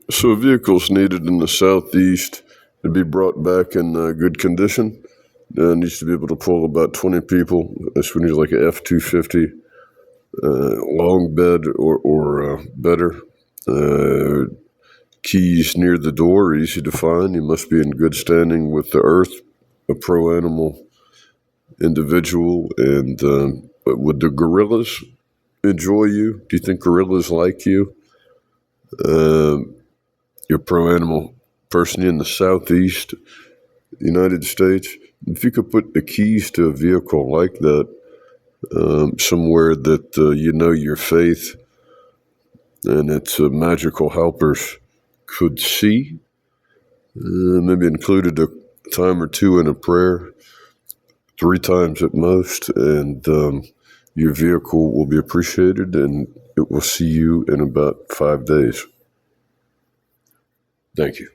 So a vehicle's needed in the southeast to be brought back in good condition. Needs to be able to pull about 20 people. So we need like a F-250, long bed or better. Keys near the door, easy to find. You must be in good standing with the earth, a pro-animal individual. And would the gorillas enjoy you? Do you think gorillas like you? You're a pro-animal person in the southeast United States. If you could put the keys to a vehicle like that somewhere that your faith and its magical helpers could see, maybe included a time or two in a prayer, 3 times at most, and your vehicle will be appreciated, and it will see you in about 5 days. Thank you.